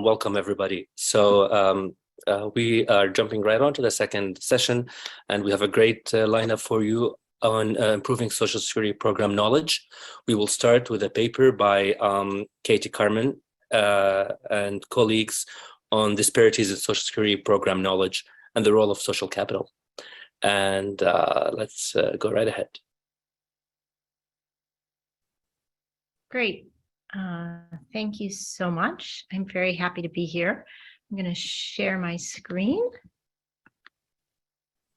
Welcome, everybody. So we are jumping right on to the second session, and we have a great lineup for you on improving Social Security program knowledge. We will start with a paper by Katie Carman and colleagues on disparities in Social Security program knowledge and the role of social capital. And let's go right ahead. Great. Thank you so much. I'm very happy to be here. I'm going to share my screen.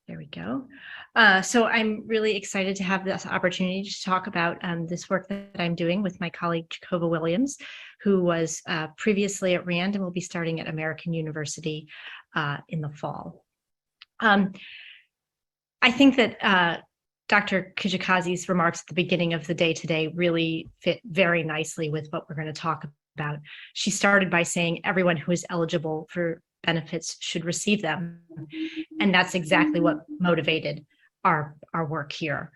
There we go. So I'm really excited to have this opportunity to talk about this work that I'm doing with my colleague Jhacova Williams, who was previously at RAND and will be starting at American University in the fall. I think that Dr. Kijakazi's remarks at the beginning of the day today really fit very nicely with what we're going to talk about. She started by saying everyone who is eligible for benefits should receive them. And that's exactly what motivated our work here.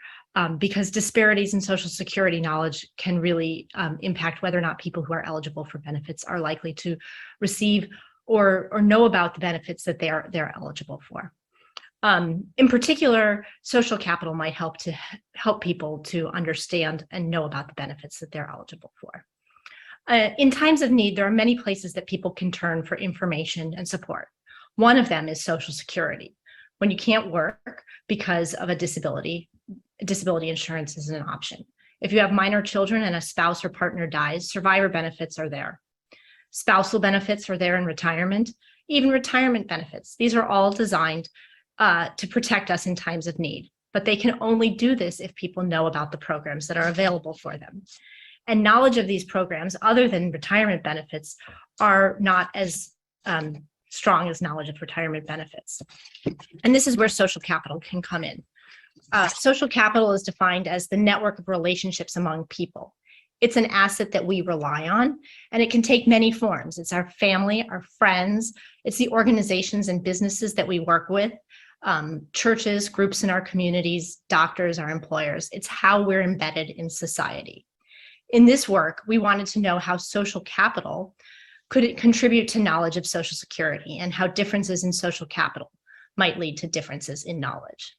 Because disparities in Social Security knowledge can really impact whether or not people who are eligible for benefits are likely to receive or know about the benefits that they're eligible for. In particular, social capital might help people to understand and know about the benefits that they're eligible for. In times of need, there are many places that people can turn for information and support. One of them is Social Security. When you can't work because of a disability insurance is an option. If you have minor children and a spouse or partner dies, survivor benefits are there. Spousal benefits are there in retirement, even retirement benefits. These are all designed to protect us in times of need, but they can only do this if people know about the programs that are available for them. And knowledge of these programs, other than retirement benefits, are not as strong as knowledge of retirement benefits. And this is where social capital can come in. Social capital is defined as the network of relationships among people. It's an asset that we rely on, and it can take many forms. It's our family, our friends, it's the organizations and businesses that we work with, churches, groups in our communities, doctors, our employers. It's how we're embedded in society. In this work, we wanted to know how social capital could contribute to knowledge of Social Security and how differences in social capital might lead to differences in knowledge.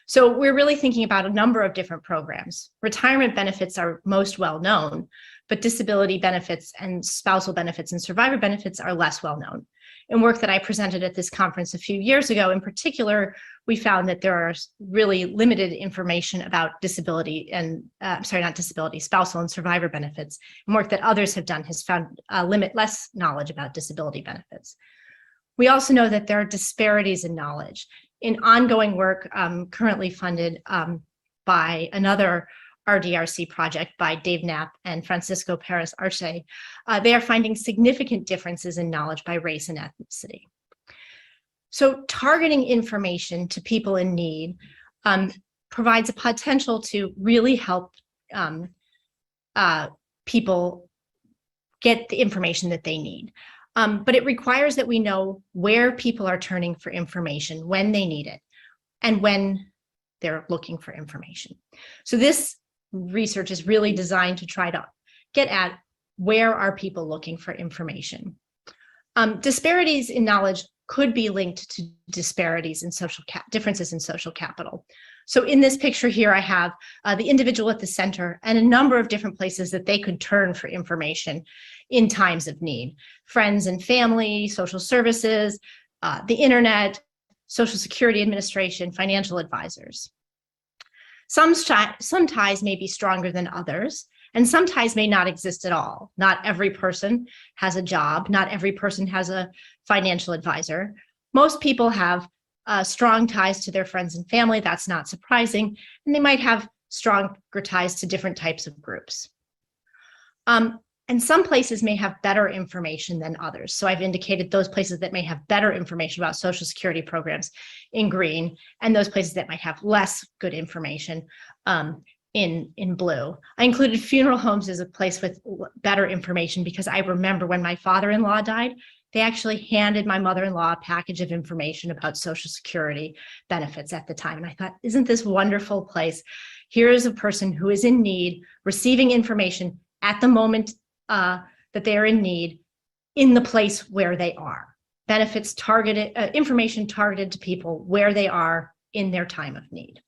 So we're really thinking about a number of different programs. Retirement benefits are most well known, but disability benefits and spousal benefits and survivor benefits are less well known. In work that I presented at this conference a few years ago, in particular, we found that there are really limited information about disability and, spousal and survivor benefits. And work that others have done has found less knowledge about disability benefits. We also know that there are disparities in knowledge. In ongoing work currently funded by another RDRC project by Dave Knapp and Francisco Perez Arce, they are finding significant differences in knowledge by race and ethnicity. So targeting information to people in need provides a potential to really help people get the information that they need. But it requires that we know where people are turning for information, when they need it, and when they're looking for information. So this research is really designed to try to get at where are people looking for information. Disparities in knowledge could be linked to disparities in differences in social capital. So in this picture here, I have the individual at the center and a number of different places that they could turn for information in times of need. Friends and family, social services, the internet, Social Security Administration, financial advisors. Some ties may be stronger than others, and some ties may not exist at all. Not every person has a job. Not every person has a financial advisor. Most people have strong ties to their friends and family. That's not surprising. And they might have stronger ties to different types of groups. And some places may have better information than others. So I've indicated those places that may have better information about Social Security programs in green, and those places that might have less good information in blue. I included funeral homes as a place with better information because I remember when my father-in-law died, they actually handed my mother-in-law a package of information about Social Security benefits at the time. And I thought, isn't this a wonderful place? Here is a person who is in need, receiving information at the moment that that they are in need in the place where they are. Benefits targeted, information targeted to people where they are in their time of need.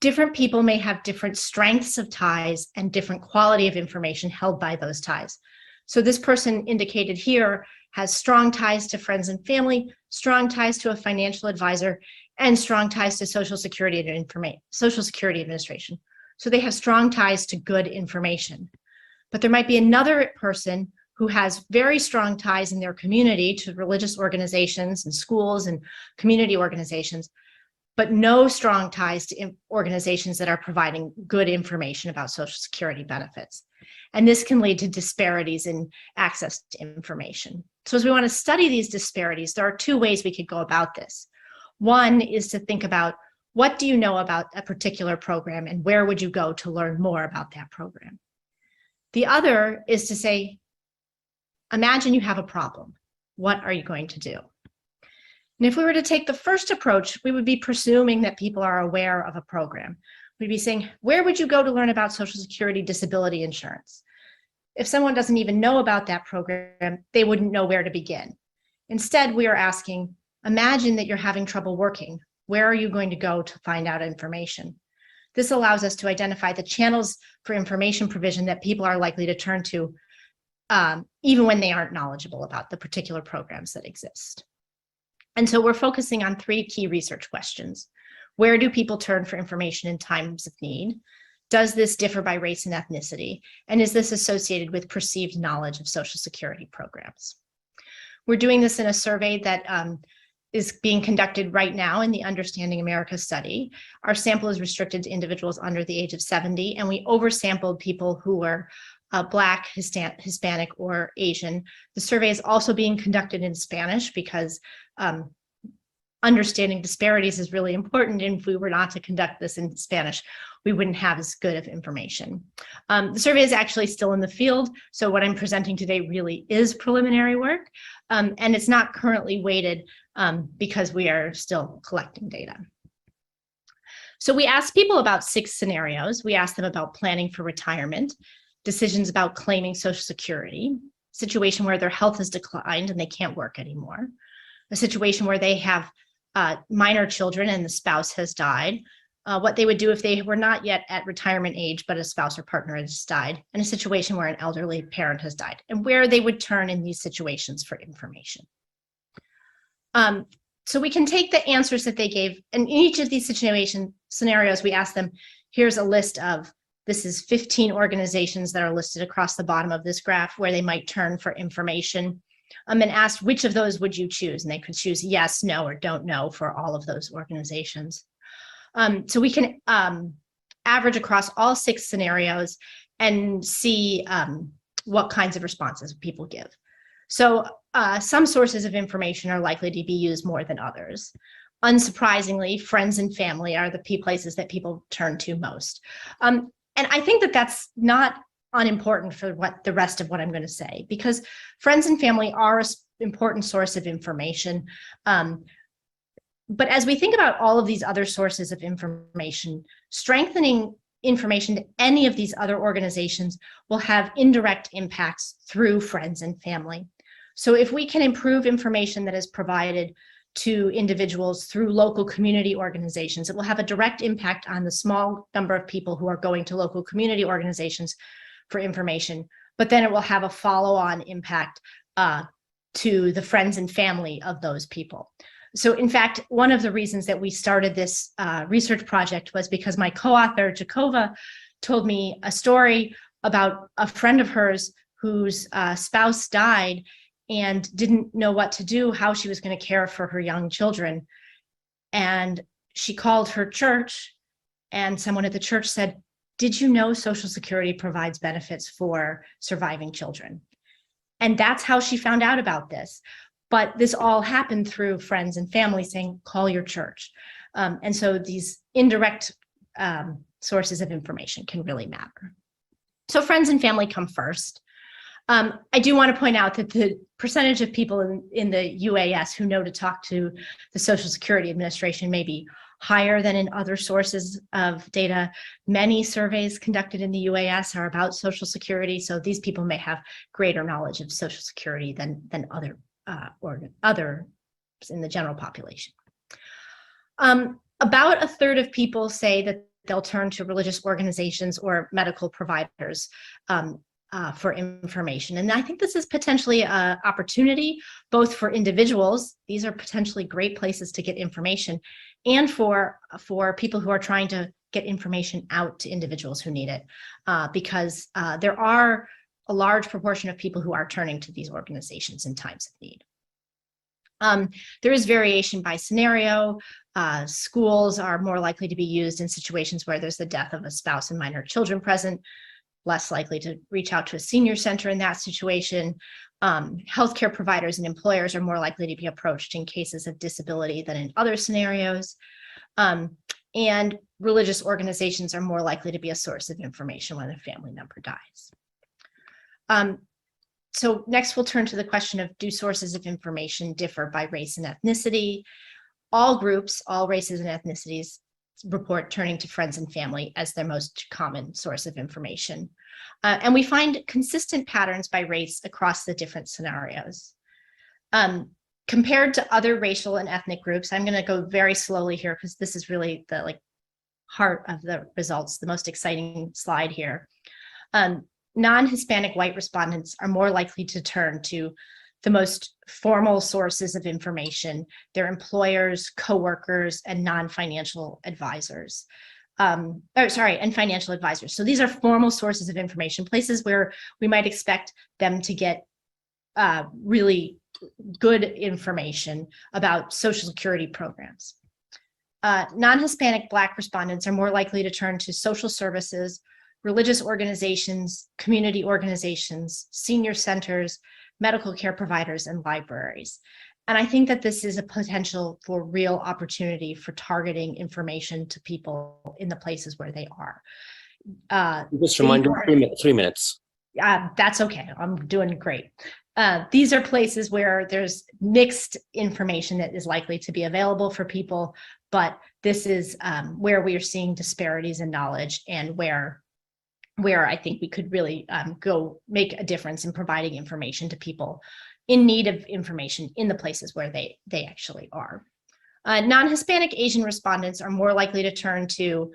Different people may have different strengths of ties and different quality of information held by those ties. So this person indicated here has strong ties to friends and family, strong ties to a financial advisor, and strong ties to Social Security Administration. So they have strong ties to good information. But there might be another person who has very strong ties in their community to religious organizations and schools and community organizations, but no strong ties to organizations that are providing good information about Social Security benefits. And this can lead to disparities in access to information. So as we want to study these disparities, there are two ways we could go about this. One is to think about, what do you know about a particular program and where would you go to learn more about that program? The other is to say, imagine you have a problem. What are you going to do? And if we were to take the first approach, we would be presuming that people are aware of a program. We'd be saying, where would you go to learn about Social Security disability insurance? If someone doesn't even know about that program, they wouldn't know where to begin. Instead, we are asking, imagine that you're having trouble working. Where are you going to go to find out information? This allows us to identify the channels for information provision that people are likely to turn to, even when they aren't knowledgeable about the particular programs that exist. And so we're focusing on three key research questions. Where do people turn for information in times of need? Does this differ by race and ethnicity? And is this associated with perceived knowledge of Social Security programs? We're doing this in a survey that is being conducted right now in the Understanding America study. Our sample is restricted to individuals under the age of 70, and we oversampled people who were Black, Hispanic, or Asian. The survey is also being conducted in Spanish because understanding disparities is really important, and if we were not to conduct this in Spanish, we wouldn't have as good of information. The survey is actually still in the field, so what I'm presenting today really is preliminary work, and it's not currently weighted because we are still collecting data. So we asked people about 6 scenarios. We asked them about planning for retirement, decisions about claiming Social Security, situation where their health has declined and they can't work anymore, a situation where they have minor children and the spouse has died, what they would do if they were not yet at retirement age, but a spouse or partner has died, and a situation where an elderly parent has died, and where they would turn in these situations for information. So we can take the answers that they gave, and in each of these scenarios, we ask them, here's a list of, this is 15 organizations that are listed across the bottom of this graph where they might turn for information, and asked which of those would you choose? And they could choose yes, no, or don't know for all of those organizations. So we can average across all 6 scenarios and see what kinds of responses people give. So some sources of information are likely to be used more than others. Unsurprisingly, friends and family are the places that people turn to most. And I think that that's not unimportant for what the rest of what I'm going to say, because friends and family are an important source of information. But as we think about all of these other sources of information, strengthening information to any of these other organizations will have indirect impacts through friends and family. So if we can improve information that is provided to individuals through local community organizations, it will have a direct impact on the small number of people who are going to local community organizations for information, but then it will have a follow-on impact to the friends and family of those people. So in fact, one of the reasons that we started this research project was because my co-author, Jhacova, told me a story about a friend of hers whose spouse died and didn't know what to do, how she was going to care for her young children. And she called her church, and someone at the church said, did you know Social Security provides benefits for surviving children? And that's how she found out about this. But this all happened through friends and family saying, call your church. And so these indirect sources of information can really matter. So friends and family come first. I do want to point out that the percentage of people in the UAS who know to talk to the Social Security Administration may be higher than in other sources of data. Many surveys conducted in the UAS are about Social Security, so these people may have greater knowledge of Social Security than other others in the general population. About a third of people say that they'll turn to religious organizations or medical providers for information. And I think this is potentially an opportunity both for individuals. These are potentially great places to get information, and for people who are trying to get information out to individuals who need it, because there are a large proportion of people who are turning to these organizations in times of need. There is variation by scenario. Schools are more likely to be used in situations where there's the death of a spouse and minor children present, less likely to reach out to a senior center in that situation. Healthcare providers and employers are more likely to be approached in cases of disability than in other scenarios. And religious organizations are more likely to be a source of information when a family member dies. So next we'll turn to the question of, do sources of information differ by race and ethnicity? All groups, all races and ethnicities report turning to friends and family as their most common source of information. And we find consistent patterns by race across the different scenarios. Compared to other racial and ethnic groups, I'm going to go very slowly here because this is really the heart of the results, the most exciting slide here. Non-Hispanic white respondents are more likely to turn to the most formal sources of information, their employers, coworkers, and non-financial advisors. And financial advisors. So these are formal sources of information, places where we might expect them to get really good information about Social Security programs. Non-Hispanic Black respondents are more likely to turn to social services, religious organizations, community organizations, senior centers, medical care providers, and libraries. And I think that this is a potential for real opportunity for targeting information to people in the places where they are. Just remind you, 3 minutes. That's okay, I'm doing great. These are places where there's mixed information that is likely to be available for people, but this is where we are seeing disparities in knowledge and where I think we could really go make a difference in providing information to people in need of information in the places where they actually are. Non-Hispanic Asian respondents are more likely to turn to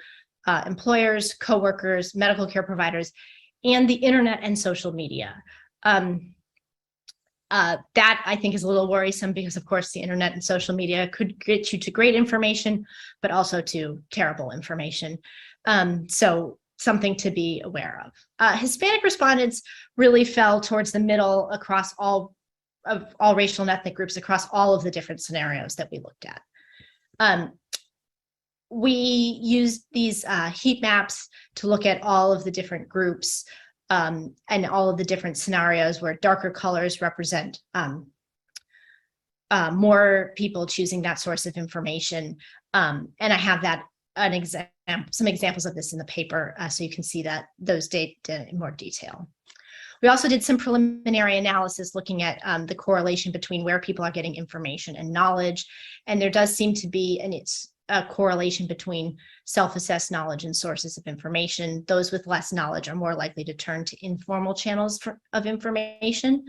employers, coworkers, medical care providers, and the internet and social media. That I think is a little worrisome because, of course, the internet and social media could get you to great information, but also to terrible information. So something to be aware of. Hispanic respondents really fell towards the middle across all racial and ethnic groups across all of the different scenarios that we looked at. We used these heat maps to look at all of the different groups and all of the different scenarios where darker colors represent more people choosing that source of information. And I have that some examples of this in the paper, so you can see those data in more detail. We also did some preliminary analysis looking at the correlation between where people are getting information and knowledge, and there does seem to be a correlation between self-assessed knowledge and sources of information. Those with less knowledge are more likely to turn to informal channels of information,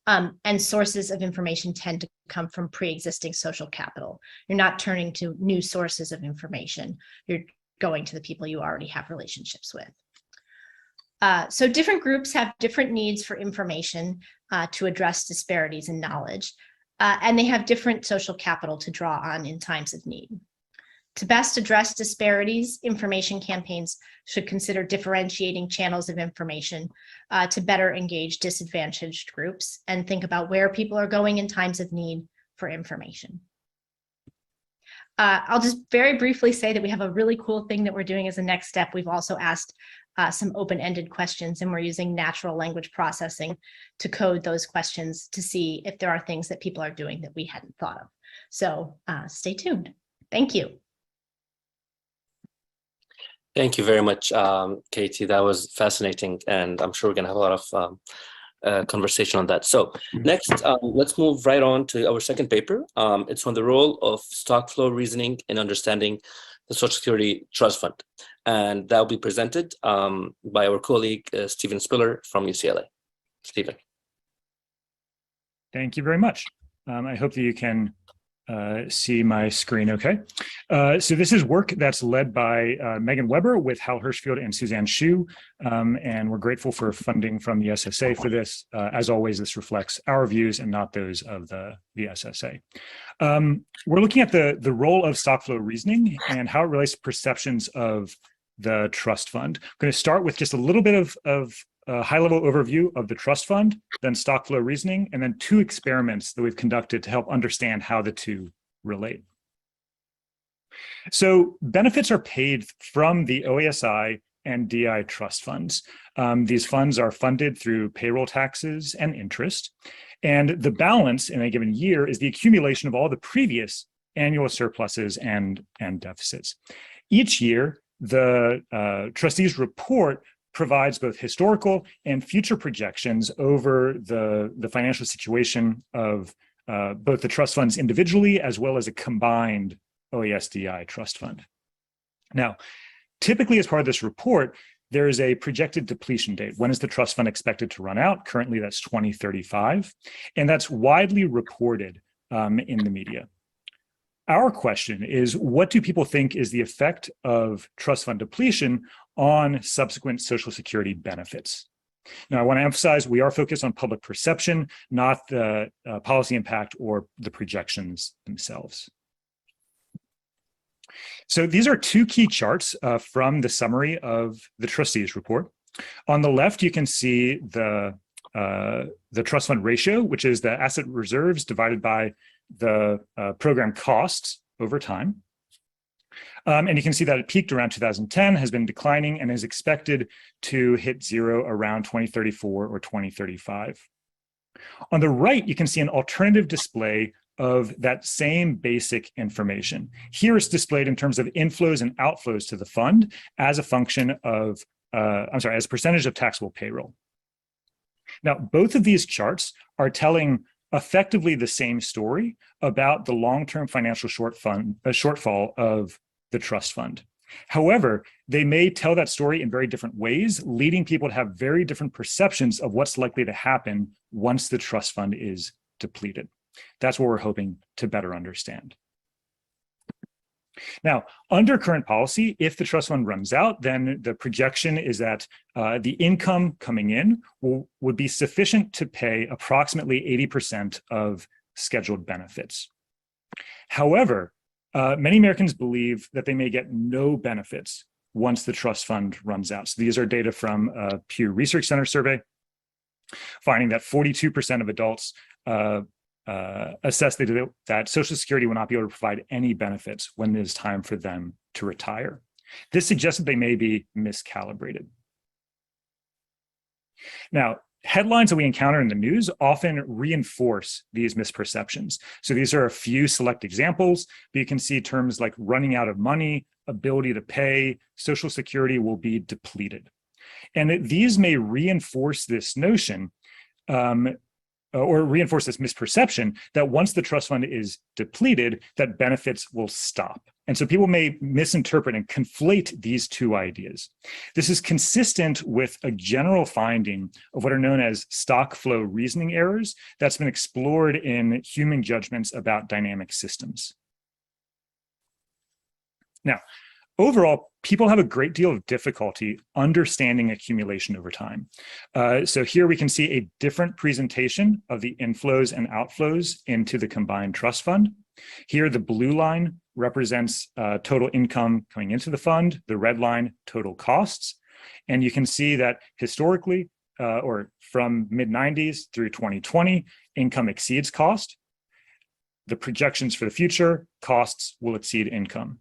and sources of information tend to come from pre-existing social capital. You're not turning to new sources of information. You're going to the people you already have relationships with. So different groups have different needs for information to address disparities in knowledge, and they have different social capital to draw on in times of need. To best address disparities, information campaigns should consider differentiating channels of information to better engage disadvantaged groups and think about where people are going in times of need for information. I'll just very briefly say that we have a really cool thing that we're doing as a next step. We've also asked some open-ended questions, and we're using natural language processing to code those questions to see if there are things that people are doing that we hadn't thought of. So stay tuned. Thank you. Thank you very much, Katie. That was fascinating, and I'm sure we're going to have a lot of conversation on that. So next, let's move right on to our second paper. It's on the role of stock flow reasoning in understanding the Social Security Trust Fund. And that will be presented by our colleague, Stephen Spiller from UCLA. Stephen. Thank you very much. I hope that you can see my screen okay. So this is work that's led by Megan Weber with Hal Hershfield and Suzanne Shu, and we're grateful for funding from the SSA for this. As always, this reflects our views and not those of the SSA. We're looking at the role of stock flow reasoning and how it relates to perceptions of the trust fund. I'm going to start with just a little bit of a high-level overview of the trust fund, then stock flow reasoning, and then two experiments that we've conducted to help understand how the two relate. So benefits are paid from the OASI and DI trust funds. These funds are funded through payroll taxes and interest, and the balance in a given year is the accumulation of all the previous annual surpluses and deficits. Each year, the trustees report provides both historical and future projections over the financial situation of both the trust funds individually as well as a combined OASDI trust fund. Now, typically as part of this report, there is a projected depletion date. When is the trust fund expected to run out? Currently, that's 2035, and that's widely reported in the media. Our question is, what do people think is the effect of trust fund depletion on subsequent Social Security benefits? Now, I want to emphasize we are focused on public perception, not the policy impact or the projections themselves. So these are two key charts from the summary of the trustees report. On the left, you can see the trust fund ratio, which is the asset reserves divided by the program costs over time. And you can see that it peaked around 2010, has been declining, and is expected to hit zero around 2034 or 2035. On the right, you can see an alternative display of that same basic information. Here it's displayed in terms of inflows and outflows to the fund as a function of, as a percentage of taxable payroll. Now, both of these charts are telling effectively the same story about the long-term financial shortfall of the trust fund. However, they may tell that story in very different ways, leading people to have very different perceptions of what's likely to happen once the trust fund is depleted. That's what we're hoping to better understand. Now, under current policy, if the trust fund runs out, then the projection is that the income coming in would be sufficient to pay approximately 80% of scheduled benefits. However, many Americans believe that they may get no benefits once the trust fund runs out. So these are data from a Pew Research Center survey, finding that 42% of adults assess that Social Security will not be able to provide any benefits when it is time for them to retire. This suggests that they may be miscalibrated. Now, headlines that we encounter in the news often reinforce these misperceptions. So these are a few select examples, but you can see terms like running out of money, ability to pay, Social Security will be depleted. And these may reinforce this notion or reinforce this misperception that once the trust fund is depleted, that benefits will stop. And so people may misinterpret and conflate these two ideas. This is consistent with a general finding of what are known as stock flow reasoning errors that's been explored in human judgments about dynamic systems. Now, overall, people have a great deal of difficulty understanding accumulation over time. So here we can see a different presentation of the inflows and outflows into the combined trust fund. Here, the blue line represents total income coming into the fund, the red line, total costs. And you can see that historically, or from mid-90s through 2020, income exceeds cost. The projections for the future, costs will exceed income.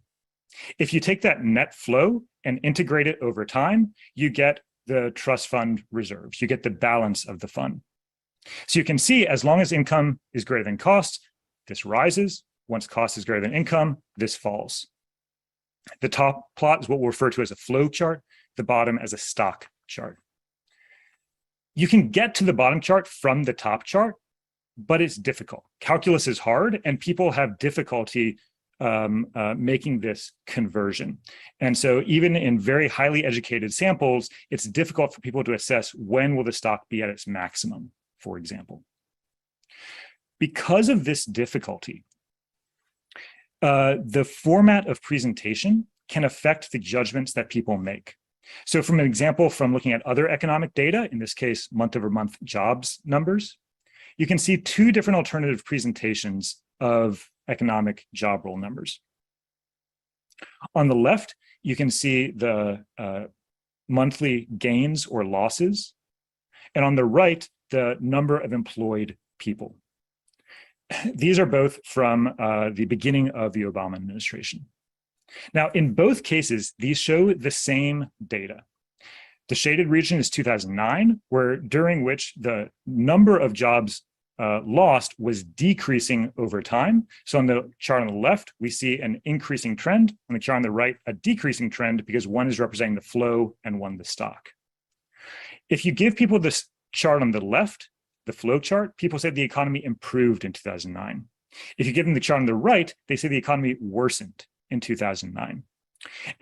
If you take that net flow and integrate it over time, you get the trust fund reserves. You get the balance of the fund. So you can see as long as income is greater than cost, this rises. Once cost is greater than income, this falls. The top plot is what we'll refer to as a flow chart, the bottom as a stock chart. You can get to the bottom chart from the top chart, but it's difficult. Calculus is hard, and people have difficulty making this conversion. And so even in very highly educated samples, it's difficult for people to assess when will the stock be at its maximum, for example. Because of this difficulty, the format of presentation can affect the judgments that people make. So from an example from looking at other economic data, in this case, month-over-month jobs numbers, you can see two different alternative presentations of economic job roll numbers. On the left, you can see the monthly gains or losses, and on the right, the number of employed people. These are both from the beginning of the Obama administration. Now, in both cases, these show the same data. The shaded region is 2009, during which the number of jobs lost was decreasing over time. So on the chart on the left, we see an increasing trend. On the chart on the right, a decreasing trend, because one is representing the flow and one the stock. If you give people this chart on the left, the flow chart, people say the economy improved in 2009. If you give them the chart on the right, they say the economy worsened in 2009.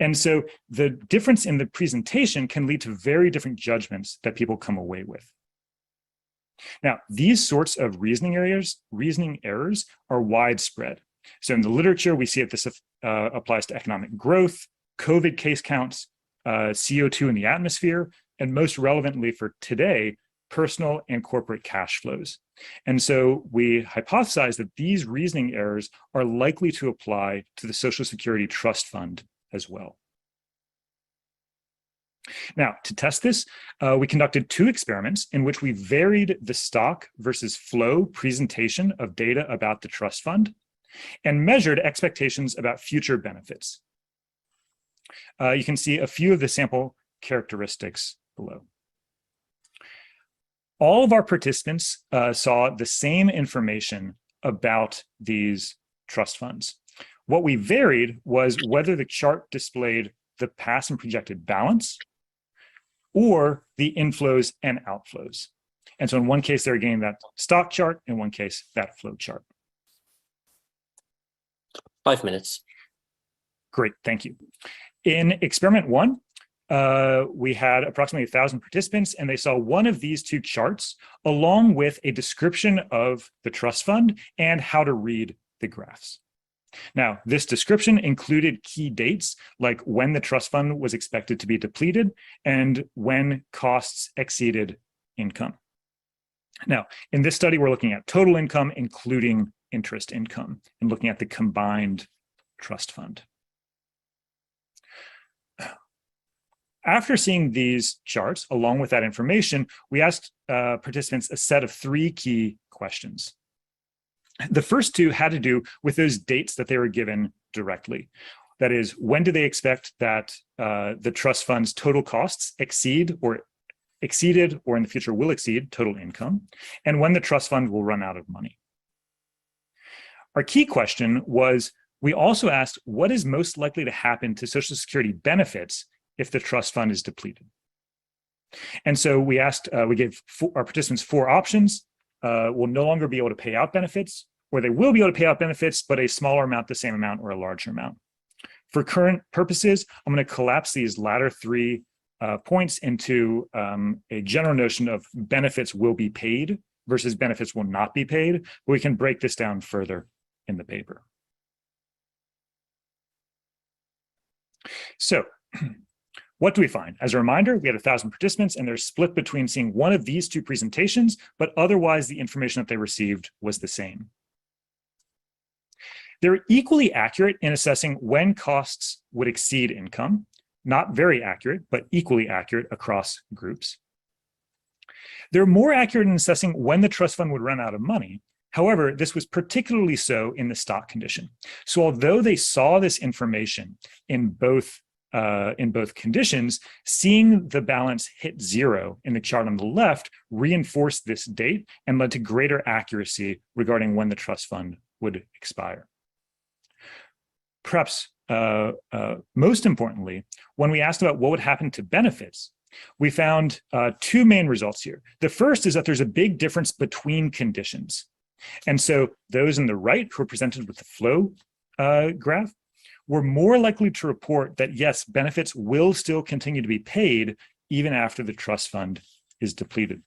And so the difference in the presentation can lead to very different judgments that people come away with. Now, these sorts of reasoning errors are widespread. So in the literature, we see that this applies to economic growth, COVID case counts, CO2 in the atmosphere, and most relevantly for today, personal and corporate cash flows. And so we hypothesize that these reasoning errors are likely to apply to the Social Security Trust Fund as well. Now, to test this, we conducted two experiments in which we varied the stock versus flow presentation of data about the trust fund and measured expectations about future benefits. You can see a few of the sample characteristics below. All of our participants saw the same information about these trust funds. What we varied was whether the chart displayed the past and projected balance or the inflows and outflows. And so in one case, they're getting that stock chart, in one case, that flow chart. 5 minutes. Great, thank you. In experiment one, we had approximately 1,000 participants, and they saw one of these two charts along with a description of the trust fund and how to read the graphs. Now, this description included key dates, like when the trust fund was expected to be depleted and when costs exceeded income. Now, in this study, we're looking at total income, including interest income, and looking at the combined trust fund. After seeing these charts, along with that information, we asked participants a set of 3 key questions. The first two had to do with those dates that they were given directly. That is, when do they expect that the trust fund's total costs exceeded, or in the future will exceed total income, and when the trust fund will run out of money. Our key question was, we also asked what is most likely to happen to Social Security benefits if the trust fund is depleted. And so we asked, we gave our participants 4 options. Will no longer be able to pay out benefits, or they will be able to pay out benefits, but a smaller amount, the same amount, or a larger amount. For current purposes, I'm going to collapse these latter 3 points into a general notion of benefits will be paid versus benefits will not be paid. But we can break this down further in the paper. So, what do we find? As a reminder, we had 1,000 participants, and they're split between seeing one of these 2 presentations, but otherwise the information that they received was the same. They're equally accurate in assessing when costs would exceed income, not very accurate, but equally accurate across groups. They're more accurate in assessing when the trust fund would run out of money. However, this was particularly so in the stock condition. So although they saw this information in both conditions, seeing the balance hit 0 in the chart on the left reinforced this date and led to greater accuracy regarding when the trust fund would expire. Perhaps most importantly, when we asked about what would happen to benefits We found two main results here. The first is that there's a big difference between conditions. And so those in the right, who are presented with the flow graph, were more likely to report that, yes, benefits will still continue to be paid even after the trust fund is depleted.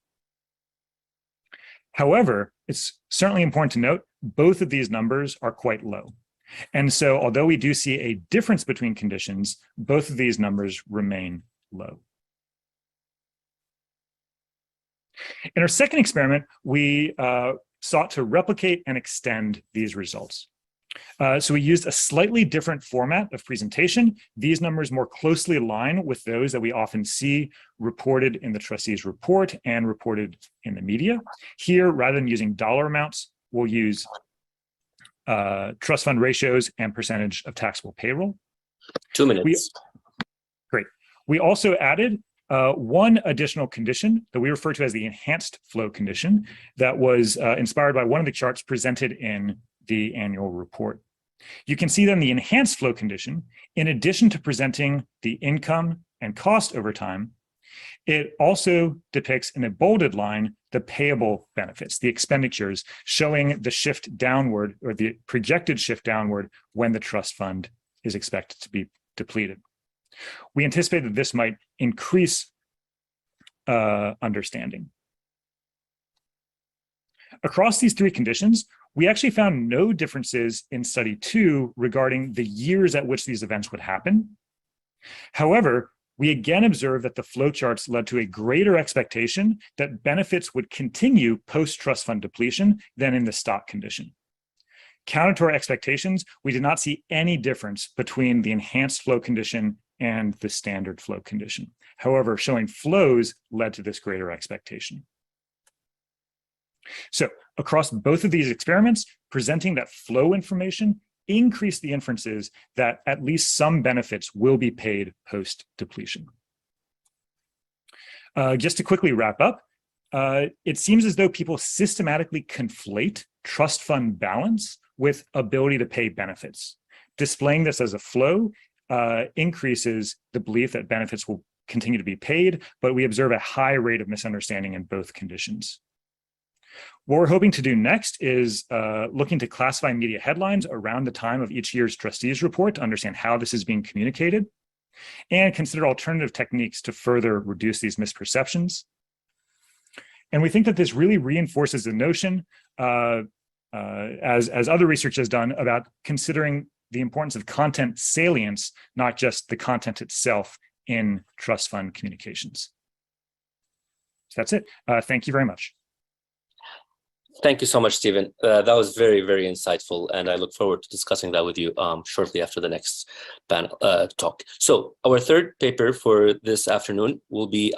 However, it's certainly important to note, both of these numbers are quite low. And so although we do see a difference between conditions, both of these numbers remain low. In our second experiment, we sought to replicate and extend these results. So we used a slightly different format of presentation. These numbers more closely align with those that we often see reported in the trustees' report and reported in the media. Here, rather than using dollar amounts, we'll use trust fund ratios and percentage of taxable payroll. 2 minutes. Great. We also added one additional condition that we refer to as the enhanced flow condition that was inspired by one of the charts presented in the annual report. You can see then the enhanced flow condition, in addition to presenting the income and cost over time, it also depicts in a bolded line the payable benefits, the expenditures, showing the shift downward or the projected shift downward when the trust fund is expected to be depleted. We anticipate that this might increase understanding. Across these three conditions, we actually found no differences in study 2 regarding the years at which these events would happen. However, we again observed that the flowcharts led to a greater expectation that benefits would continue post-trust fund depletion than in the stock condition. Counter to our expectations, we did not see any difference between the enhanced flow condition and the standard flow condition. However, showing flows led to this greater expectation. So across both of these experiments, presenting that flow information increased the inferences that at least some benefits will be paid post-depletion. Just to quickly wrap up, it seems as though people systematically conflate trust fund balance with ability to pay benefits. Displaying this as a flow increases the belief that benefits will continue to be paid, but we observe a high rate of misunderstanding in both conditions. What we're hoping to do next is looking to classify media headlines around the time of each year's trustees report to understand how this is being communicated and consider alternative techniques to further reduce these misperceptions. And we think that this really reinforces the notion, as other research has done, about considering the importance of content salience, not just the content itself in trust fund communications. So that's it. Thank you very much. Thank you so much, Stephen. That was very, very insightful, and I look forward to discussing that with you shortly after the next panel talk. So our third paper for this afternoon will be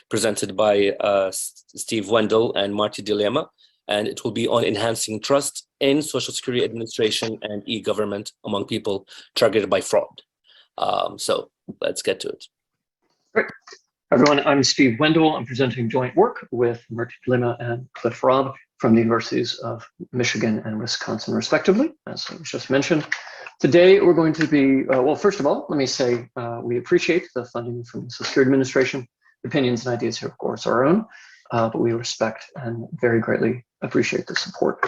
presented by Steve Wendel and Marti DeLiema, and it will be on enhancing trust in Social Security Administration and e-government among people targeted by fraud. So let's get to it. Great. Everyone, I'm Steve Wendel. I'm presenting joint work with Marti DeLiema and Robb from the universities of Michigan and Wisconsin, respectively, as was just mentioned. Today, we're going to be, well, first of all, let me say we appreciate the funding from the Social Security Administration. Opinions and ideas here, of course, are our own, but we respect and very greatly appreciate the support.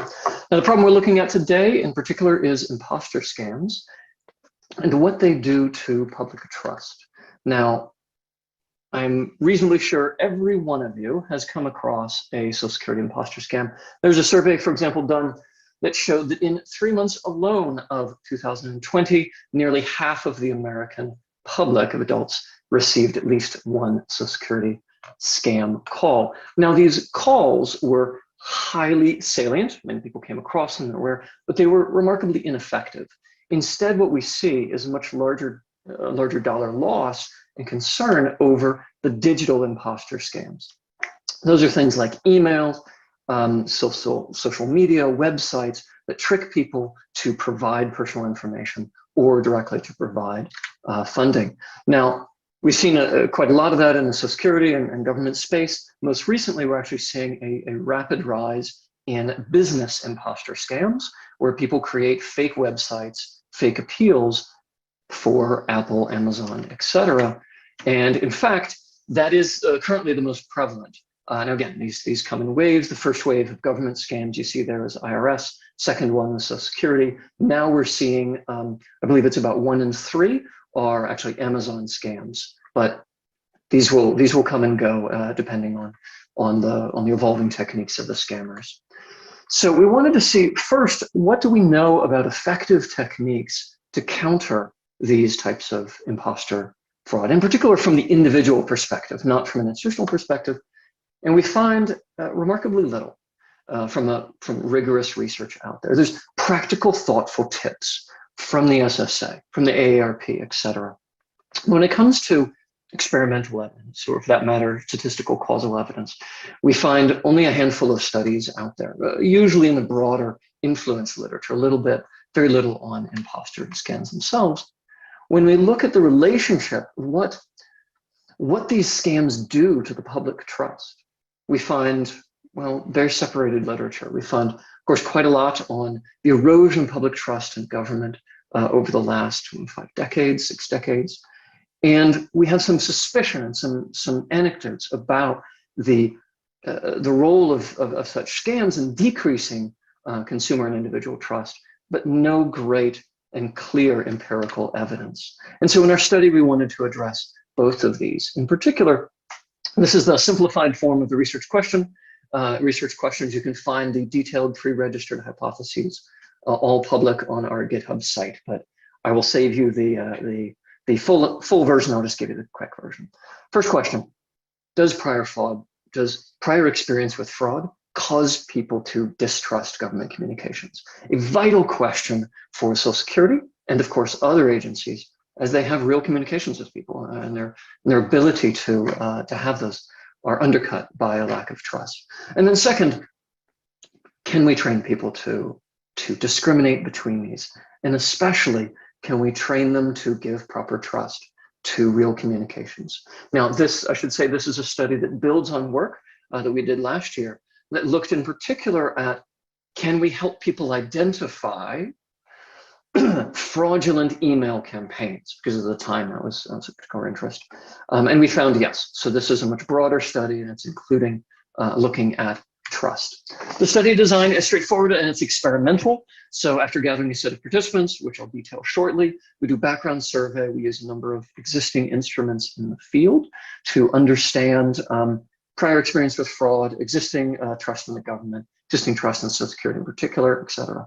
Now, the problem we're looking at today in particular is imposter scams and what they do to public trust. Now, I'm reasonably sure every one of you has come across a Social Security imposter scam. There's a survey, for example, done that showed that in 3 months alone of 2020, nearly half of the American public of adults received at least one Social Security scam call. Now, these calls were highly salient. Many people came across them and were aware, but they were remarkably ineffective. Instead, what we see is a much larger dollar loss and concern over the digital imposter scams. Those are things like emails, social media, websites that trick people to provide personal information or directly to provide funding. Now, we've seen quite a lot of that in the Social Security and government space. Most recently, we're actually seeing a rapid rise in business imposter scams, where people create fake websites, fake appeals for Apple, Amazon, etc. And in fact, that is currently the most prevalent. And again, these come in waves. The first wave of government scams you see there is IRS. Second one was Social Security. Now we're seeing, I believe it's about 1 in 3 are actually Amazon scams. But these will come and go depending on the evolving techniques of the scammers. So we wanted to see first, what do we know about effective techniques to counter these types of imposter fraud, in particular from the individual perspective, not from an institutional perspective. And we find remarkably little from rigorous research out there. There's practical, thoughtful tips from the SSA, from the AARP, et cetera. When it comes to experimental evidence, or for that matter, statistical causal evidence, we find only a handful of studies out there, usually in the broader influence literature, very little on imposter scams themselves. When we look at the relationship, what these scams do to the public trust, we find, well, very separated literature. We find, of course, quite a lot on the erosion of public trust in government over the last 6 decades. And we have some suspicion and some anecdotes about the role of such scams in decreasing consumer and individual trust, but no great and clear empirical evidence. And so in our study, we wanted to address both of these. In particular, this is the simplified form of the research question. Research questions, you can find the detailed pre-registered hypotheses, all public on our GitHub site, but I will save you the full version. I'll just give you the quick version. First question, does prior experience with fraud cause people to distrust government communications? A vital question for Social Security and, of course, other agencies, as they have real communications with people, and their ability to have those are undercut by a lack of trust. And then second, can we train people to discriminate between these? And especially, can we train them to give proper trust to real communications? Now, I should say, this is a study that builds on work that we did last year that looked in particular at, can we help people identify fraudulent email campaigns? Because of the time, that was of particular interest. And we found yes. So this is a much broader study, and it's including looking at trust. The study design is straightforward and it's experimental. So after gathering a set of participants, which I'll detail shortly, we do background survey. We use a number of existing instruments in the field to understand prior experience with fraud, existing trust in the government, existing trust in Social Security in particular, et cetera.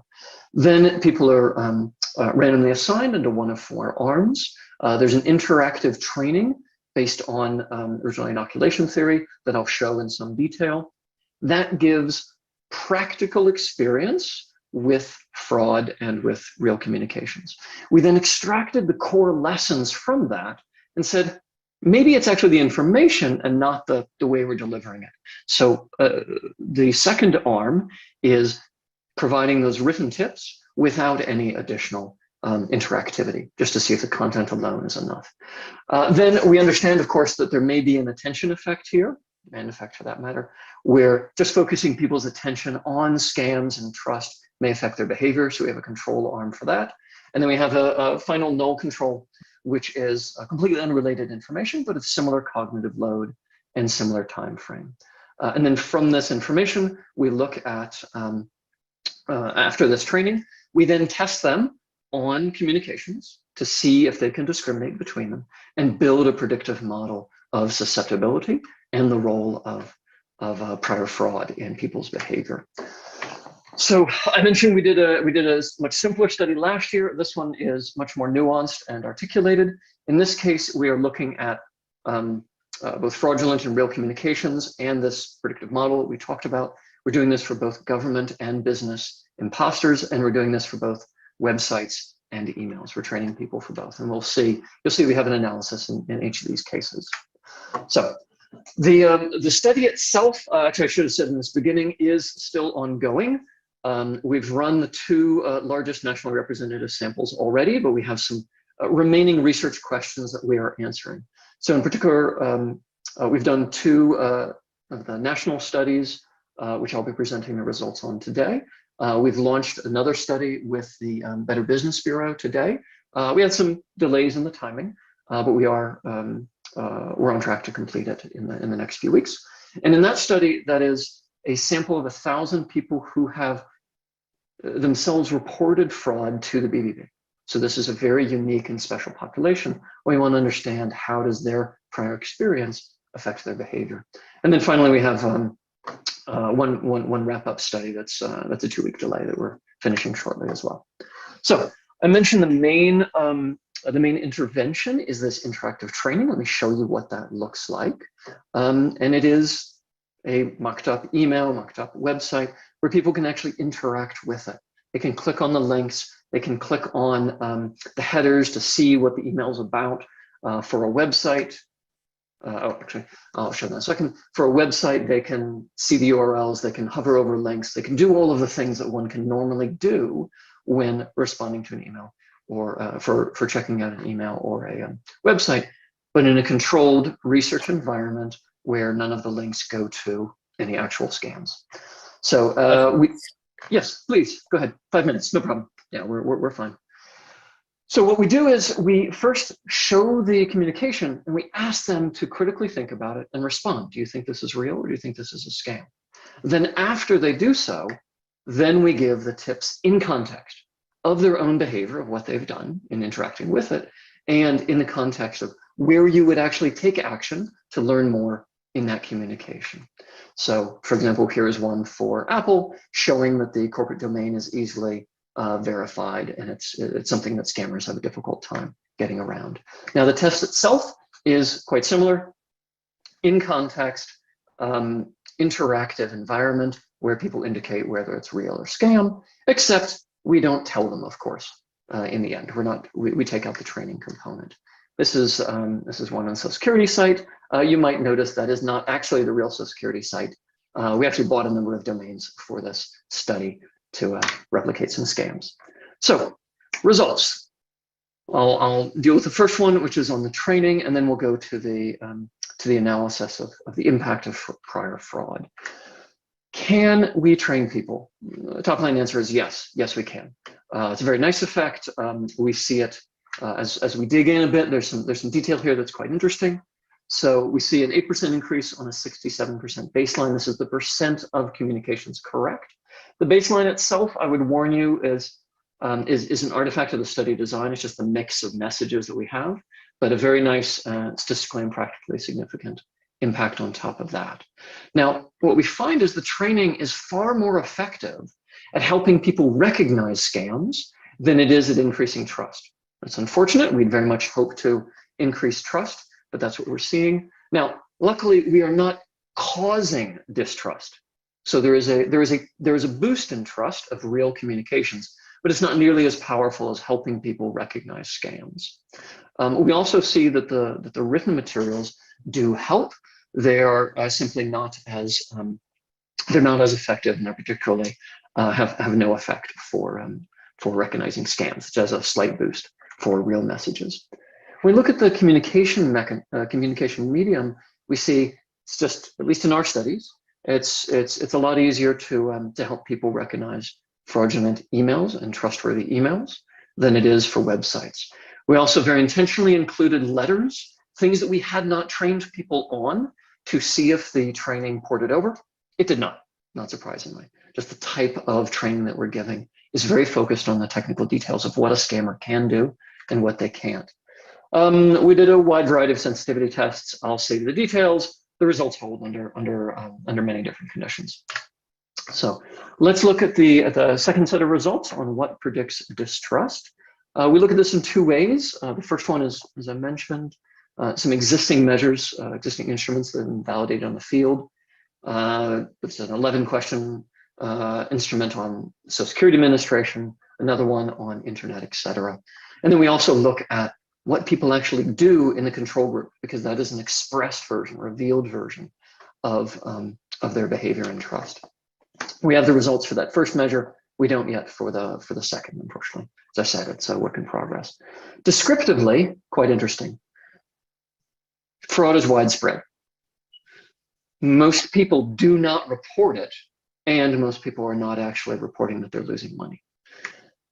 Then people are randomly assigned into one of 4 arms. There's an interactive training based on original inoculation theory that I'll show in some detail. That gives practical experience with fraud and with real communications. We then extracted the core lessons from that and said, maybe it's actually the information and not the way we're delivering it. So the second arm is providing those written tips without any additional interactivity, just to see if the content alone is enough. Then we understand, of course, that there may be an attention effect here, and effect for that matter, where just focusing people's attention on scams and trust may affect their behavior. So we have a control arm for that. And then we have a final null control, which is a completely unrelated information, but it's similar cognitive load and similar time frame. And then from this information, we look at, after this training, we then test them on communications to see if they can discriminate between them and build a predictive model of susceptibility and the role of prior fraud in people's behavior. So I mentioned we did a much simpler study last year. This one is much more nuanced and articulated. In this case, we are looking at both fraudulent and real communications and this predictive model that we talked about. We're doing this for both government and business imposters, and we're doing this for both websites and emails. We're training people for both, and you'll see we have an analysis in each of these cases. So the study itself, actually I should have said in this beginning, is still ongoing. We've run the 2 largest nationally representative samples already, but we have some remaining research questions that we are answering. So in particular, we've done 2 of the national studies, which I'll be presenting the results on today. We've launched another study with the Better Business Bureau today. We had some delays in the timing, but we are we're on track to complete it in the next few weeks. And in that study, that is a sample of 1,000 people who have themselves reported fraud to the BBB. So this is a very unique and special population. We want to understand how does their prior experience affect their behavior. And then finally, we have one wrap-up study that's a 2-week delay that we're finishing shortly as well. So I mentioned the main intervention is this interactive training. Let me show you what that looks like. And it is a mocked up email, mocked up website where people can actually interact with it. They can click on the links. They can click on the headers to see what the email is about. For a website, actually, I'll show that in a second. For a website, they can see the URLs. They can hover over links. They can do all of the things that one can normally do when responding to an email or for checking out an email or a website, but in a controlled research environment where none of the links go to any actual scams. So yes, please go ahead. 5 minutes, no problem. Yeah, we're fine. So what we do is we first show the communication and we ask them to critically think about it and respond. Do you think this is real or do you think this is a scam? Then after they do so, then we give the tips in context of their own behavior, of what they've done in interacting with it, and in the context of where you would actually take action to learn more in that communication. So for example, here is one for Apple showing that the corporate domain is easily verified, and it's something that scammers have a difficult time getting around. Now the test itself is quite similar. In context, interactive environment where people indicate whether it's real or scam, except we don't tell them, of course, in the end. We take out the training component. This is one on Social Security site. You might notice that is not actually the real Social Security site. We actually bought a number of domains for this study to replicate some scams. So results. I'll deal with the first one, which is on the training, and then we'll go to the analysis of the impact of prior fraud. Can we train people? The top line answer is yes. Yes, we can. It's a very nice effect. We see it as we dig in a bit. There's some detail here that's quite interesting. So we see an 8% increase on a 67% baseline. This is the percent of communications correct. The baseline itself, I would warn you, is an artifact of the study design. It's just the mix of messages that we have, but a very nice statistically and practically significant impact on top of that. Now, what we find is the training is far more effective at helping people recognize scams than it is at increasing trust. It's unfortunate. We'd very much hope to increase trust, but that's what we're seeing. Now, luckily, we are not causing distrust. So there is a boost in trust of real communications, but it's not nearly as powerful as helping people recognize scams. We also see that the written materials do help. They are simply not as they're not as effective, and they particularly have no effect for recognizing scams. It has a slight boost for real messages. When we look at the communication medium, we see it's just, at least in our studies, it's a lot easier to help people recognize fraudulent emails and trustworthy emails than it is for websites. We also very intentionally included letters, things that we had not trained people on, to see if the training ported over. It did not surprisingly. Just the type of training that we're giving is very focused on the technical details of what a scammer can do and what they can't. We did a wide variety of sensitivity tests. I'll save the details. The results hold under many different conditions. So let's look at the second set of results on what predicts distrust. We look at this in two ways. The first one is, as I mentioned, some existing measures, existing instruments that have been validated on the field. It's an 11-question instrument on Social Security Administration, another one on Internet, etc. And then we also look at what people actually do in the control group, because that is an expressed version, revealed version of their behavior and trust. We have the results for that first measure. We don't yet for the second, unfortunately. As I said, it's a work in progress. Descriptively, quite interesting. Fraud is widespread. Most people do not report it, and most people are not actually reporting that they're losing money.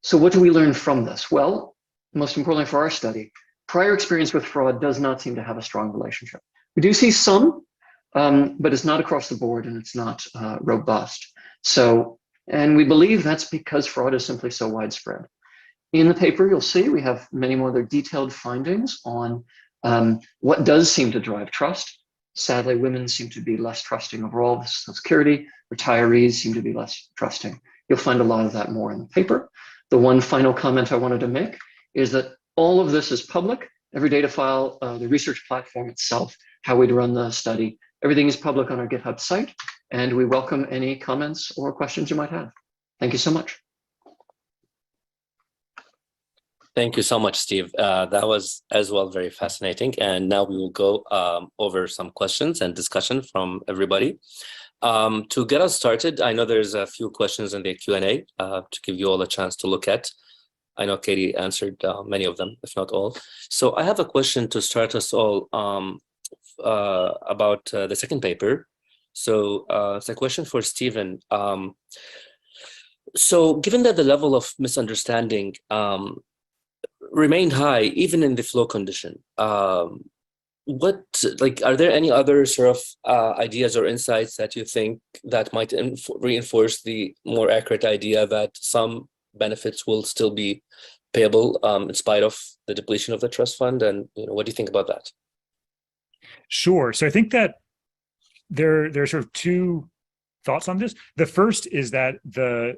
So what do we learn from this? Well, most importantly for our study, prior experience with fraud does not seem to have a strong relationship. We do see some, but it's not across the board and it's not robust. So, and we believe that's because fraud is simply so widespread. In the paper, you'll see we have many more other detailed findings on what does seem to drive trust. Sadly, women seem to be less trusting overall of Social Security. Retirees seem to be less trusting. You'll find a lot of that more in the paper. The one final comment I wanted to make is that all of this is public. Every data file, the research platform itself, how we'd run the study, everything is public on our GitHub site, and we welcome any comments or questions you might have. Thank you so much. Thank you so much, Steve. That was as well very fascinating. And now we will go over some questions and discussion from everybody. To get us started, I know there's a few questions in the Q&A to give you all a chance to look at. I know Katie answered many of them, if not all. So I have a question to start us all about the second paper. So it's a question for Stephen. So given that the level of misunderstanding remained high, even in the flow condition, are there any other sort of ideas or insights that you think that might reinforce the more accurate idea that some benefits will still be payable in spite of the depletion of the trust fund? And what do you think about that? Sure. So I think that there are sort of two thoughts on this. The first is that the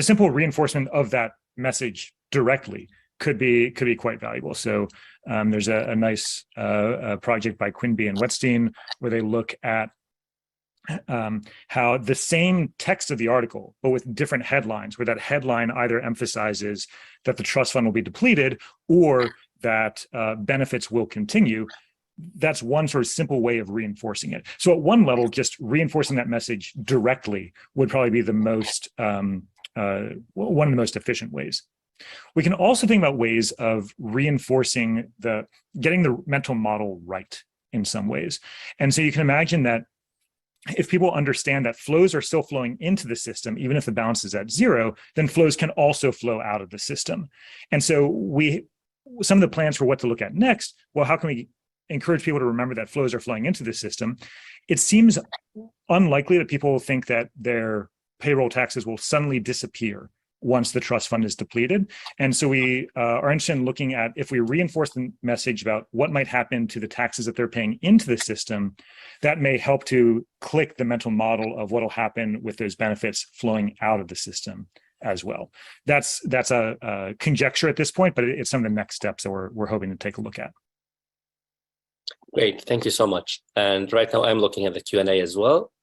simple reinforcement of that message directly could be quite valuable. So there's a nice project by Quinby and Wetstein where they look at how the same text of the article, but with different headlines, where that headline either emphasizes that the trust fund will be depleted or that benefits will continue. That's one sort of simple way of reinforcing it. So at one level, just reinforcing that message directly would probably be the most one of the most efficient ways. We can also think about ways of reinforcing getting the mental model right in some ways. And so you can imagine that if people understand that flows are still flowing into the system, even if the balance is at zero, then flows can also flow out of the system. And so some of the plans for what to look at next, well, how can we encourage people to remember that flows are flowing into the system? It seems unlikely that people will think that their payroll taxes will suddenly disappear once the trust fund is depleted. And so we are interested in looking at if we reinforce the message about what might happen to the taxes that they're paying into the system, that may help to click the mental model of what will happen with those benefits flowing out of the system as well. That's a conjecture at this point, but it's some of the next steps that we're hoping to take a look at. Great, thank you so much. And right now I'm looking at the Q&A as well.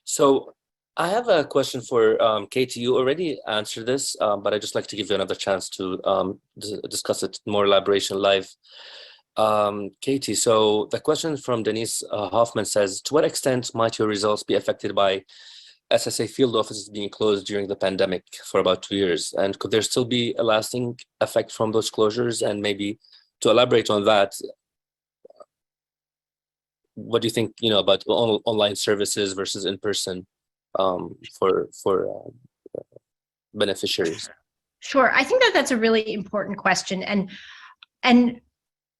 So I have a question for Katie. You already answered this, but I'd just like to give you another chance to discuss it more elaboration live. Katie, so the question from Denise Hoffman says, to what extent might your results be affected by SSA field offices being closed during the pandemic for about 2 years? And could there still be a lasting effect from those closures? And maybe to elaborate on that, what do you think, about online services versus in-person for beneficiaries? Sure. I think that's a really important question. And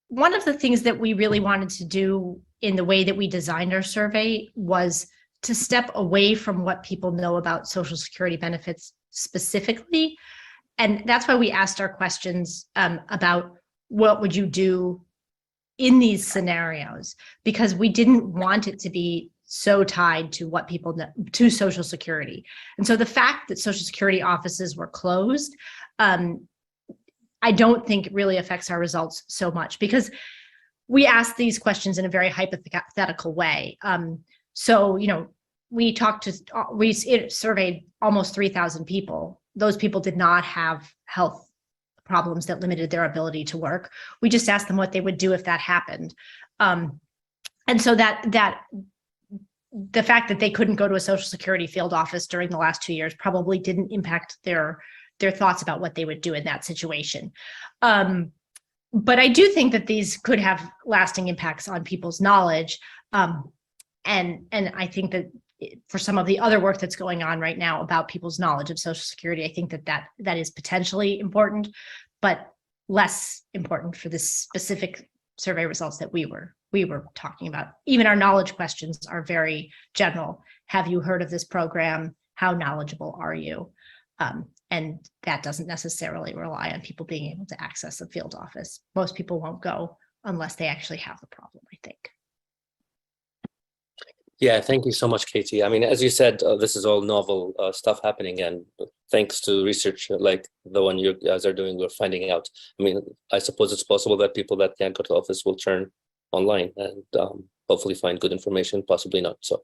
one of the things that we really wanted to do in the way that we designed our survey was to step away from what people know about Social Security benefits specifically. And that's why we asked our questions about what would you do in these scenarios, because we didn't want it to be so tied to what people know, to Social Security. And so the fact that Social Security offices were closed, I don't think really affects our results so much, because we asked these questions in a very hypothetical way. So, we surveyed almost 3,000 people. Those people did not have health problems that limited their ability to work. We just asked them what they would do if that happened. And so that the fact that they couldn't go to a Social Security field office during the last 2 years probably didn't impact their thoughts about what they would do in that situation. But I do think that these could have lasting impacts on people's knowledge. And I think that for some of the other work that's going on right now about people's knowledge of Social Security, I think that is potentially important, but less important for the specific survey results that we were talking about. Even our knowledge questions are very general. Have you heard of this program? How knowledgeable are you? And that doesn't necessarily rely on people being able to access a field office. Most people won't go unless they actually have the problem, I think. Yeah, thank you so much, Katie. I mean, as you said, this is all novel stuff happening, and thanks to research like the one you guys are doing, we're finding out. I mean, I suppose it's possible that people that can't go to office will turn online and hopefully find good information, possibly not. So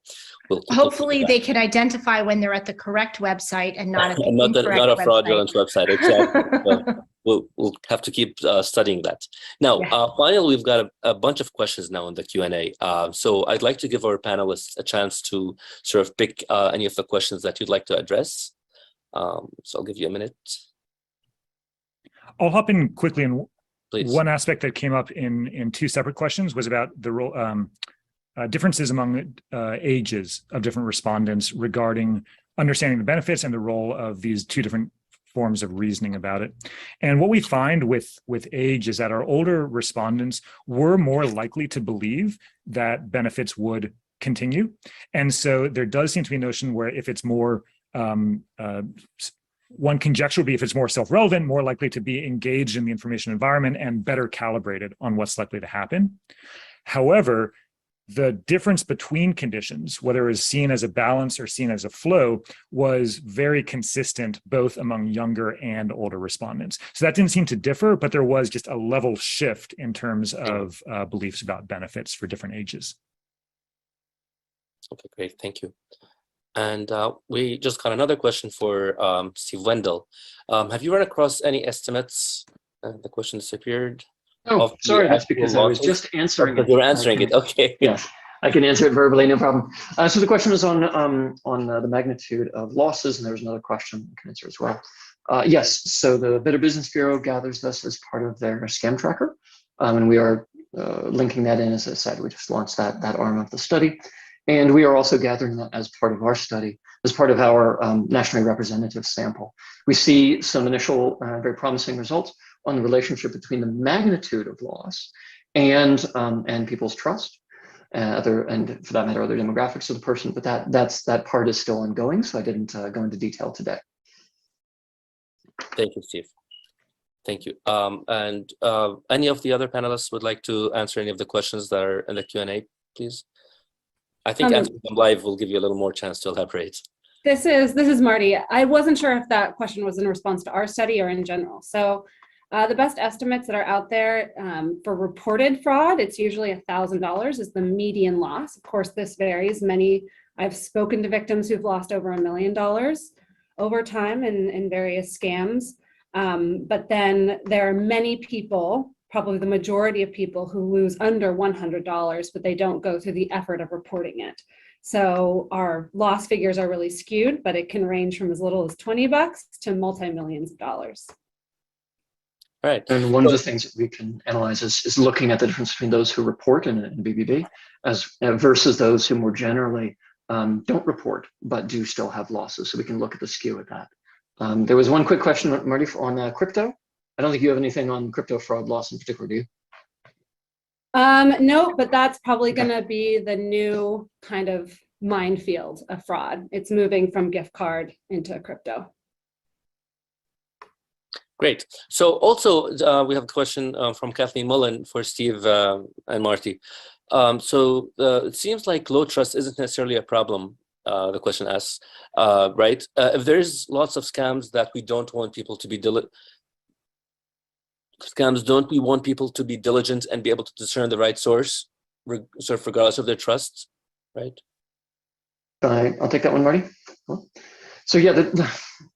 we'll hopefully they can identify when they're at the correct website and not at the incorrect not a fraudulent website. Exactly. So we'll have to keep studying that. Now, finally, we've got a bunch of questions now in the Q&A. So I'd like to give our panelists a chance to sort of pick any of the questions that you'd like to address. So I'll give you a minute. I'll hop in quickly. And please. One aspect that came up in two separate questions was about the role, differences among ages of different respondents regarding understanding the benefits and the role of these two different forms of reasoning about it. And what we find with age is that our older respondents were more likely to believe that benefits would continue. And so there does seem to be a notion where if it's more, one conjecture would be if it's more self-relevant, more likely to be engaged in the information environment and better calibrated on what's likely to happen. However, the difference between conditions, whether it was seen as a balance or seen as a flow, was very consistent both among younger and older respondents. So that didn't seem to differ, but there was just a level shift in terms of beliefs about benefits for different ages. Okay, great, thank you. And we just got another question for Steve Wendel. Have you run across any estimates? The question disappeared. Oh, sorry, that's because I was just answering it. You were answering it, okay. Yes, I can answer it verbally, no problem. So the question was on the magnitude of losses, and there was another question I can answer as well. Yes, so the Better Business Bureau gathers this as part of their scam tracker, and we are linking that in. As I said, we just launched that arm of the study, and we are also gathering that as part of our study, as part of our nationally representative sample. We see some initial very promising results on the relationship between the magnitude of loss and people's trust, and for that matter, other demographics of the person. But that part is still ongoing, so I didn't go into detail today. Thank you, Steve. Thank you. And any of the other panelists would like to answer any of the questions that are in the Q&A, please? I think answering them live will give you a little more chance to elaborate. This is Marti. I wasn't sure if that question was in response to our study or in general. So the best estimates that are out there for reported fraud, it's usually $1,000 is the median loss. Of course, this varies. I've spoken to victims who've lost over $1 million over time in various scams. But then there are many people, probably the majority of people, who lose under $100, but they don't go through the effort of reporting it. So our loss figures are really skewed, but it can range from as little as $20 to multi-millions of dollars. All right. And one of the things that we can analyze is looking at the difference between those who report in BBB versus those who more generally don't report but do still have losses. So we can look at the skew at that. There was one quick question, Marti, on crypto. I don't think you have anything on crypto fraud loss in particular, do you? No, but that's probably going to be the new kind of minefield of fraud. It's moving from gift card into crypto. Great. So also we have a question from Kathleen Mullen for Steve and Marti. So it seems like low trust isn't necessarily a problem, the question asks, right? If there's lots of scams that we don't want people to be don't we want people to be diligent and be able to discern the right source, sort of regardless of their trust, right? I'll take that one, Marti. Cool. So yeah,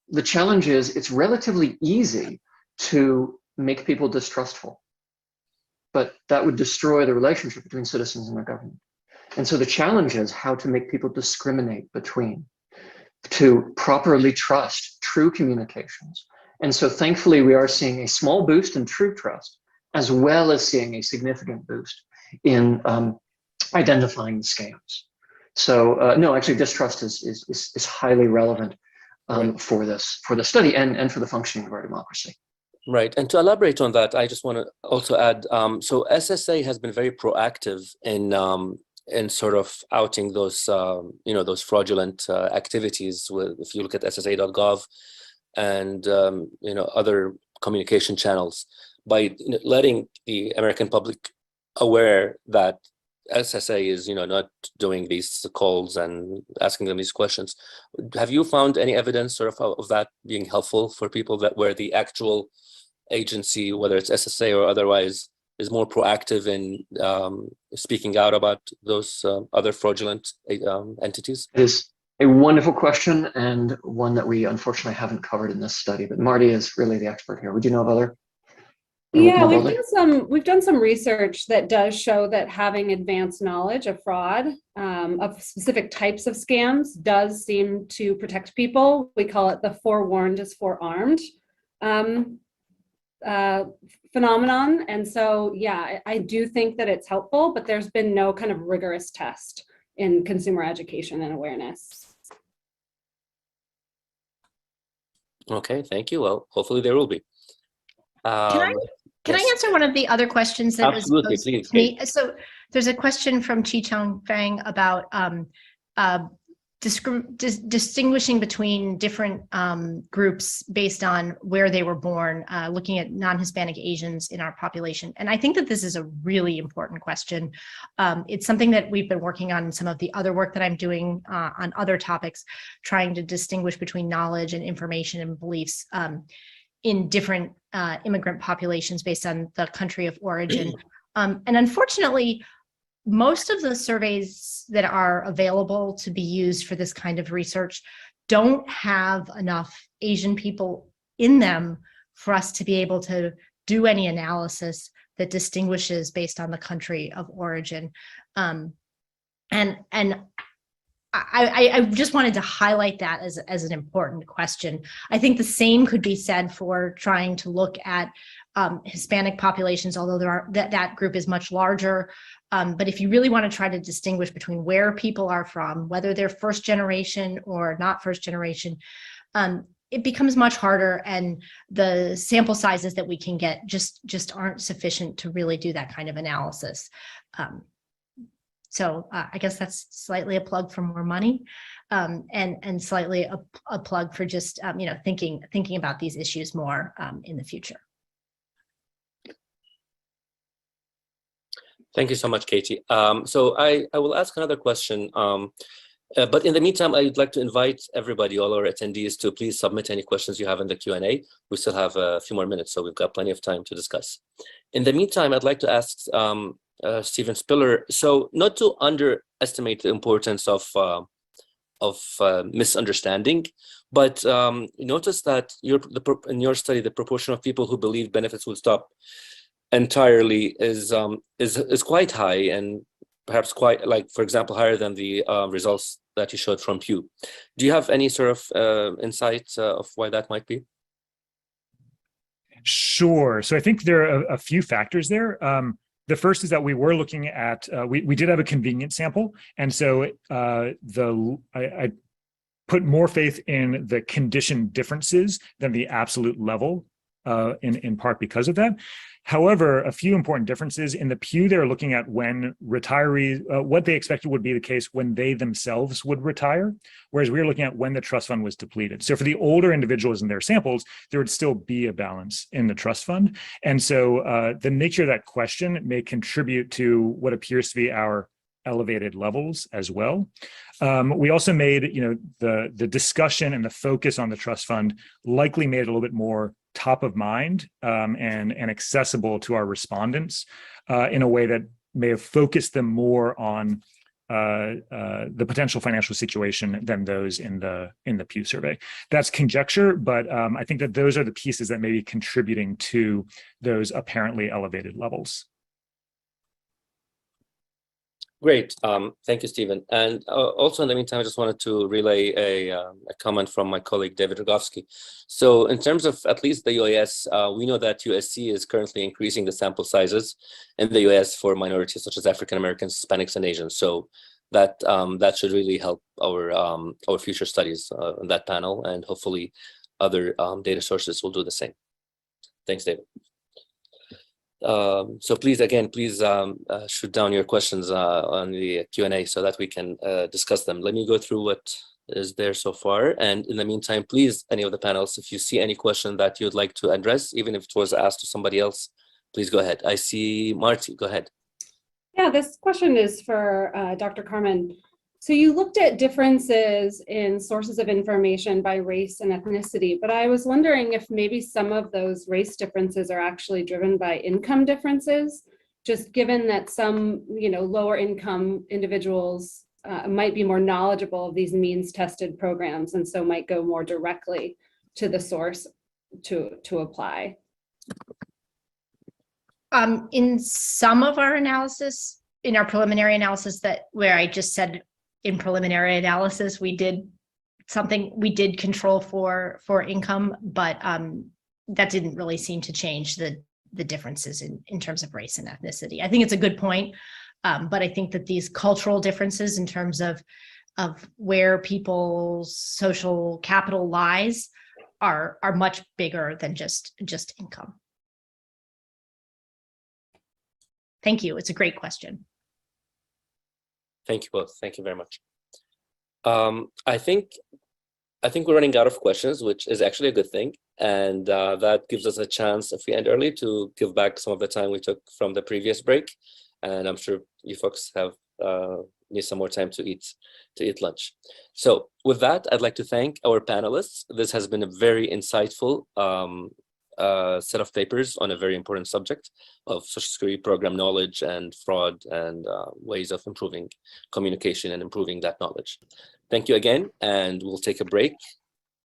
the challenge is it's relatively easy to make people distrustful, but that would destroy the relationship between citizens and their government. And so the challenge is how to make people discriminate between, to properly trust true communications. And so thankfully we are seeing a small boost in true trust, as well as seeing a significant boost in identifying the scams. So no, actually, distrust is highly relevant for the study and for the functioning of our democracy. Right. And to elaborate on that, I just want to also add, so SSA has been very proactive in sort of outing those, those fraudulent activities. If you look at SSA.gov and, other communication channels, by letting the American public aware that SSA is, not doing these calls and asking them these questions. Have you found any evidence sort of that being helpful for people that where the actual agency, whether it's SSA or otherwise, is more proactive in speaking out about those other fraudulent entities? It is a wonderful question and one that we unfortunately haven't covered in this study, but Marti is really the expert here. Would you know of other? Yeah, we've done some research that does show that having advanced knowledge of fraud, of specific types of scams, does seem to protect people. We call it the forewarned is forearmed phenomenon. And so, yeah, I do think that it's helpful, but there's been no kind of rigorous test in consumer education and awareness. Okay, thank you. Well, hopefully there will be. Can I answer one of the other questions that Absolutely, was posed please, to me? So there's a question from Chi Chong Fang about distinguishing between different groups based on where they were born, looking at non-Hispanic Asians in our population. And I think that this is a really important question. It's something that we've been working on in some of the other work that I'm doing on other topics, trying to distinguish between knowledge and information and beliefs in different immigrant populations based on the country of origin. And unfortunately, most of the surveys that are available to be used for this kind of research don't have enough Asian people in them for us to be able to do any analysis that distinguishes based on the country of origin. And I just wanted to highlight that as an important question. I think the same could be said for trying to look at Hispanic populations, although that group is much larger. But if you really want to try to distinguish between where people are from, whether they're first generation or not first generation, it becomes much harder, and the sample sizes that we can get just aren't sufficient to really do that kind of analysis. So I guess that's slightly a plug for more money, and slightly a plug for just thinking about these issues more in the future. Thank you so much, Katie. So I will ask another question, but in the meantime, I'd like to invite everybody, all our attendees, to please submit any questions you have in the Q&A. We still have a few more minutes, so we've got plenty of time to discuss. In the meantime, I'd like to ask Stephen Spiller, so not to underestimate the importance of misunderstanding, but notice that in your study, the proportion of people who believe benefits will stop entirely is quite high, and perhaps quite, like, for example, higher than the results that you showed from Pew. Do you have any sort of insight of why that might be? Sure. So I think there are a few factors there. The first is that we were looking at, we did have a convenience sample. And so I put more faith in the condition differences than the absolute level, in part because of that. However, a few important differences. In the Pew, they're looking at when retirees, what they expected would be the case when they themselves would retire, whereas we were looking at when the trust fund was depleted. So for the older individuals in their samples, there would still be a balance in the trust fund. And so the nature of that question may contribute to what appears to be our elevated levels as well. We also made, the discussion and the focus on the trust fund likely made it a little bit more top of mind and accessible to our respondents in a way that may have focused them more on the potential financial situation than those in the Pew survey. That's conjecture, but I think that those are the pieces that may be contributing to those apparently elevated levels. Great. Thank you, Stephen. And also in the meantime, I just wanted to relay a comment from my colleague, David Rogovsky. So in terms of at least the US, we know that USC is currently increasing the sample sizes in the US for minorities such as African Americans, Hispanics, and Asians. So that should really help our future studies on that panel, and hopefully other data sources will do the same. Thanks, David. So please shoot down your questions on the Q&A so that we can discuss them. Let me go through what is there so far. And in the meantime, please, any of the panelists, if you see any question that you'd like to address, even if it was asked to somebody else, please go ahead. I see Marti, go ahead. Yeah, this question is for Dr. Carman. So you looked at differences in sources of information by race and ethnicity, but I was wondering if maybe some of those race differences are actually driven by income differences, just given that some, lower income individuals might be more knowledgeable of these means tested programs, and so might go more directly to the source to apply. In some of our analysis, in our preliminary analysis, where I just said in preliminary analysis, we did control for income, but that didn't really seem to change the differences in terms of race and ethnicity. I think it's a good point, but I think that these cultural differences in terms of where people's social capital lies are much bigger than just income. Thank you. It's a great question. Thank you both. Thank you very much. I think we're running out of questions, which is actually a good thing. And that gives us a chance, if we end early, to give back some of the time we took from the previous break. And I'm sure you folks have need some more time to eat lunch. So with that, I'd like to thank our panelists. This has been a very insightful set of papers on a very important subject of Social Security program knowledge and fraud and ways of improving communication and improving that knowledge. Thank you again, and we'll take a break